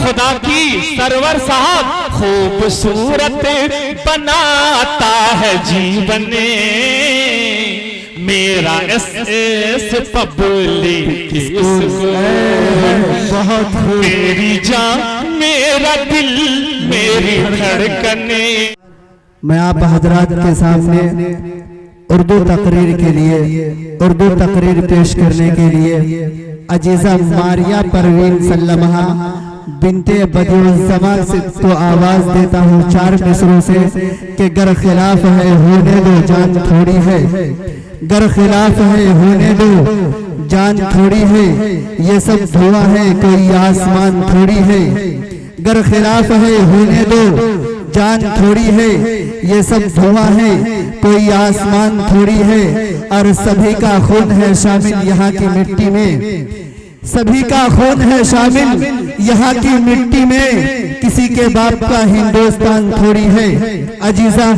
खुदा की सरवर साहब खूबसूरत बनाता है जीवन मेरा एस पब्लिक स्कूल। बहुत मेरी जान मेरा दिल मेरी धड़कने। मैं आप हजरात के सामने उर्दू तकरीर के लिए उर्दू तकरीर पेश करने के लिए अजीजा मारिया परवीन सल्लमहा बिनते बदिउज़्ज़मान से तो आवाज देता हूँ 4 मिसरों से कि गर खिलाफ है होने दो जान थोड़ी है, गर खिलाफ है होने दो जान थोड़ी है, ये सब धुआं है कोई आसमान थोड़ी है, गर खिलाफ है होने दो जान थोड़ी है, ये सब धुआं है कोई आसमान थोड़ी है। और सभी का खून है शामिल यहाँ की मिट्टी में, सभी का खून है शामिल यहाँ की मिट्टी में, किसी के बाप का हिंदुस्तान थोड़ी है। अजीजा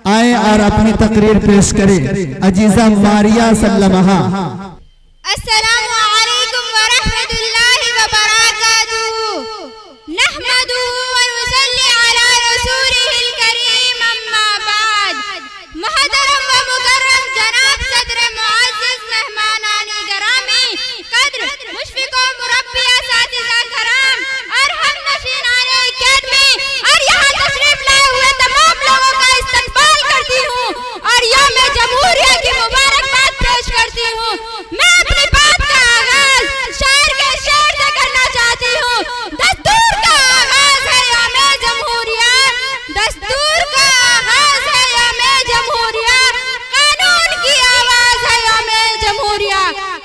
आए और अपनी तकरीर पेश करें। अजीजा मारिया सल्लमहा। अस्सलामु अलैकुम व रहमतुल्लाहि व बरकातुहू। नहमदुहू व नुसल्ली अला रसूलिहिल करीम, अम्मा बाद। मुहतरम व मुकर्रम जनाब सदर मुअज़्ज़ज़ मेहमानानी गिरामी कद्र मुशफ़िक़ो मुरब्बिया सातिज़ा कराम और हम नशीनाने अकेडमी और यहाँ तशरीफ लाए हुए तमाम लोगों का इस्तकबाल करती हूँ और यौम जमहूरिया की मुबारकबाद पेश करती हूँ। मैं अपनी बात का आगाज शायर के शेर से करना चाहती हूँ। दस्तूर का आगाज है यौम जमहूरिया, दस्तूर का आगाज है यौम जमहूरिया, कानून की आवाज है यौम जमहूरिया।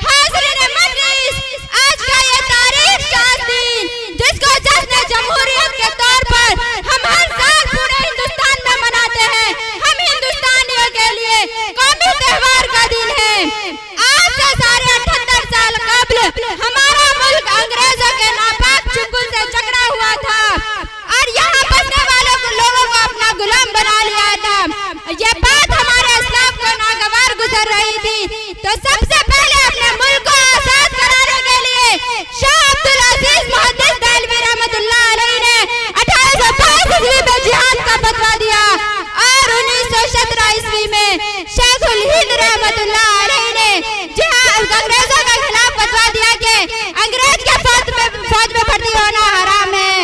हाज़रीन मजलिस, आज का ये तारीख शाद दिन जिसको जश्न जमहूरियत के तौर पर हम हर साल पूरे हिंदुस्तान में मनाते हैं, हम हिंदुस्तानियों के लिए कौमी त्योहार का दिन है। आज से साढ़े 78 साल कबल हमारा मुल्क अंग्रेजों के नापाक चुंगल से जकड़ा हुआ था और यहाँ बसने वालों को लोगों को अपना गुलाम बना लिया था। ये बात हमारे इस्लाम को नागवार गुजर रही थी, तो सबसे पहले अपने मुल्क को आजाद कराने के लिए शाह अब्दुल अजीज मुहद्दिस देहलवी रहमतुल्लाह अलैह ने 1822 ईस्वी में जिहाद का फतवा दिया और 1917 ईस्वी में शेखुल हिंद रहमतुल्लाह अलैह ने अंग्रेजों के खिलाफ फतवा दिया कि अंग्रेज के फौज में भर्ती होना हराम है।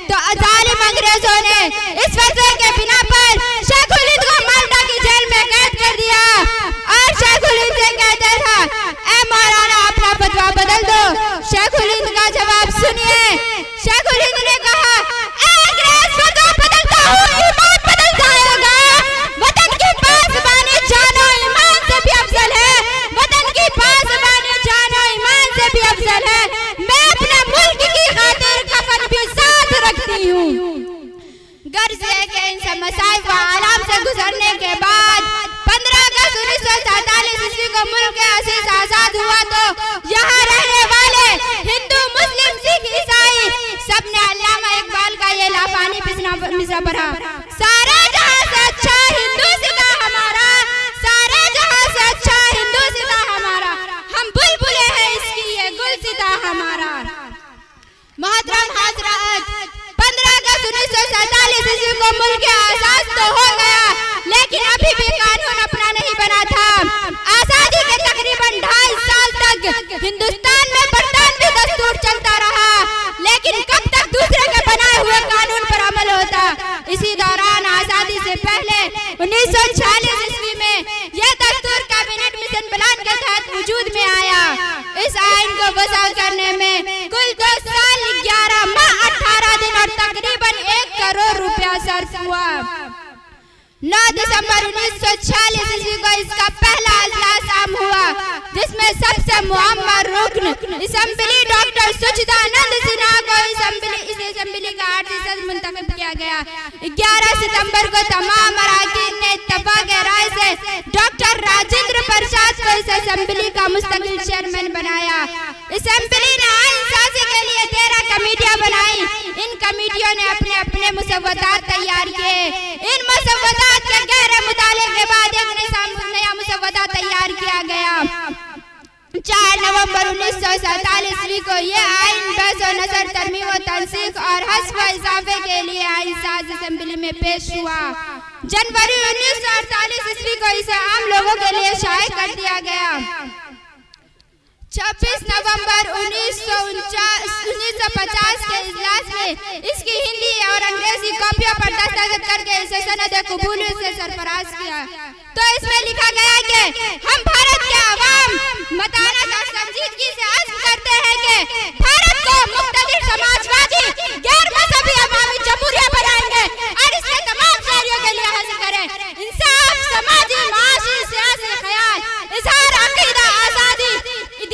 तो जालिम अंग्रेजों ने इस फतवे के बिना पर शेखुल हिंद को माल्टा की जेल में कैद कर दिया और शेखुल हिंद से कहते था, ए मौलाना अपना फतवा बदल दो। शेखुल हिंद का जवाब सुनिए। शेखुल हिंद ने कहा, ए अंग्रेज, फतवा बदलता हूँ, ईमान बदल जाएगा। वतन की पासबानी जानो ईमान से भी अफजल है, वतन की पासबानी जानो ईमान से भी अफजल है। मैं अपने मुल्क की खातिर कफन भी साथ रखती हूँ। गर्ज है कि इन सब मसाइब व आलाम से गुजरने के बाद 15 अगस्त 1947 ईस्वी को मुल्क अजीज आजाद हुआ तो यहाँ रहने वाले हिंदू, मुस्लिम, सिख, ईसाई सबने अल्लामा इकबाल का ये लाफानी मिसरा पढ़ा। सारे जहां से अच्छा हिंदू सिता हमारा, सारे जहां से अच्छा हिंदू सिता हमारा, हम बुलबुले हैं इसकी ये गुल सिता हमारा। मोहतरम हजरात, 15 अगस्त 1947 ईस्वी को मुल्क आजाद तो हो गया, लेकिन अभी भी कानून अपना नहीं बना था। आजादी के तकरीबन 2.5 साल तक हिंदुस्तान में बरतानवी दस्तूर चलता रहा, लेकिन कब तक दूसरे के बनाए हुए कानून पर अमल होता। इसी दौरान आजादी से पहले 1946 ईस्वी में यह दस्तूर कैबिनेट मिशन प्लान के तहत वजूद में आया। इस आइन को वज़ा करने में कुल 2 साल 11 माह 18 दिन और तकरीबन 1 करोड़ रुपया सर्फ हुआ। 9 दिसंबर 1946 ईस्वी को इसका पहला इजलास आम हुआ, जिसमें सबसे मुअम्मर रुकन असेंबली डॉक्टर सुचिदानंद सिन्हा को इस असेंबली का 8 सदस्य मुंतखब किया गया। 11 सितंबर को तमाम अरकान ने इत्तफाक राय से डॉक्टर राजेंद्र प्रसाद को इस असेंबली का मुस्तकिल चेयरमैन बनाया। असेंबली ने आइन साजी के लिए 13 कमेटियां बनाई। इन कमेटियों ने अपने अपने मुसव्वदात तैयार किए। इन मुसव्वदात के गहरे मुताले के बाद एक नया मुसव्वदा तैयार किया गया, 4 नवंबर 1947 को ये आइन बहस और नजर तरमीम व तंसीख और हस्फ व इजाफे के लिए आइन साज असेंबली में पेश हुआ। जनवरी 1948 ईस्वी को इसे आम लोगों के लिए शाये कर दिया गया। 26 नवंबर 1950 के इजलास में इसकी हिंदी और अंग्रेजी कॉपियों पर दस्तखत करके इसे सनद कबूलियत से सरफराज किया। तो इसमें लिखा गया कि हम भारत के अवाम मतानत और संजीदगी से अर्ज करते हैं कि भारत को मुख्तलिफ समाजवादी गैर मजहबी अवामी जमहूरिया बनाएंगे और इसके तमाम शहरियों के लिए हासिल करें इंसाफ, समाजी, माशी, सियासी ख्याल, इजहार अकीदा, आजादी,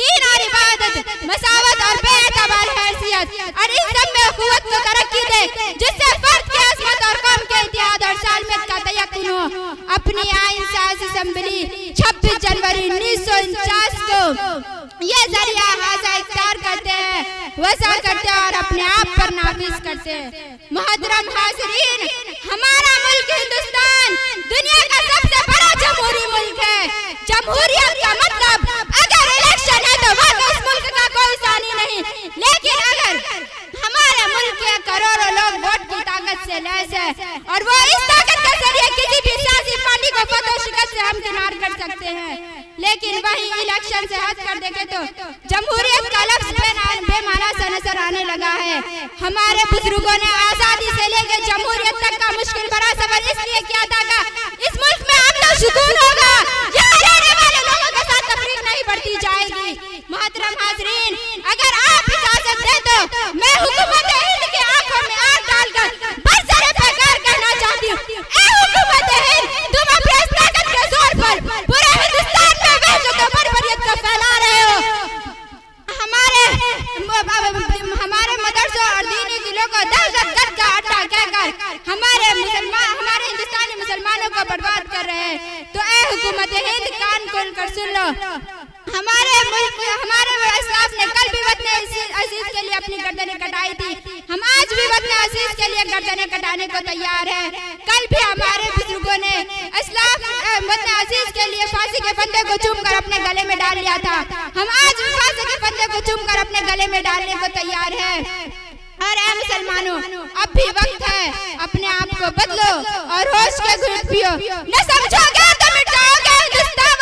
दीन और इबादत, मसावत और बेअतबार हैसियत और इन सब में कुव्वत को तरक्की दे जिससे फर्द की अज़मत और कौम के इत्तेहाद और सालमियत का तयक्कुन हो। अपनी आइन साज असेंबली 26 जनवरी 1949 को ये जरिया हाजा इख्तियार करते हैं, वज़ा करते हैं और अपने आप पर नाफिज करते हैं। मुहतरम हाज़रीन, हमारा मुल्क हिंदुस्तान दुनिया का सबसे बड़ा जमहूरी मुल्क है। जमहूरियत का मतलब अगर इलेक्शन है तो वह उस मुल्क का कोई सानी नहीं, लेकिन अगर हमारे मुल्क के करोड़ों लोग वोट की ताकत से लैस है और वो इस ताकत के जरिए किसी भी सियासी पार्टी को फतह शिकस्त से हमकिनार कर सकते हैं। लेकिन वही इलेक्शन से हट कर देखे तो जमहूरियत का लफ्ज़ बेमाना सा नजर आने लगा है। हमारे बुजुर्गों ने आजादी से लेकर जमहूरियत तक का मुश्किल भरा सफर इसलिए किया था कि इस मुल्क में अमन सुकून होगा, यहाँ रहने वाले लोगों के साथ तफरीक नहीं बढ़ती जाएगी। मोहतरम हाज़रीन, अगर आप इजाजत दें तो मैं हुकूमत हिंद की आंखों में आग डालकर बरसरे बेकार कहना चाहती हूँ, ए हुकूमत हिंद, तुम अपनी इस ताकत के जोर पर पूरे हिंदुस्तान में वहशत और बर्बरियत को फैला रहे हो। हमारे मदरसों और दीनी दिलों को दहशतगर्द का अड्डा कहकर हमारे हिंदुस्तानी मुसलमानों को बर्बाद कर रहे हैं। तो ए हुकूमत हिंद, कान खोल कर सुन लो। हमारे इस्लाम ने कल भी वतन अजीज के लिए अपनी गर्दनें कटाई थी, हम आज भी वतन अजीज के लिए गर्दनें कटाने को तैयार हैं। कल भी हमारे बुजुर्गों ने वतन अजीज के लिए फांसी के फंदे को चूम कर अपने गले में डाल लिया था, हम आज भी फांसी के फंदे को चूम कर अपने गले में डालने को तैयार हैं। और ऐ मुसलमानों, अब भी वक्त है, अपने आप को बदलो और होश के घूंट पियो। न समझोगे तो मिट जाओगे हिंदुस्तान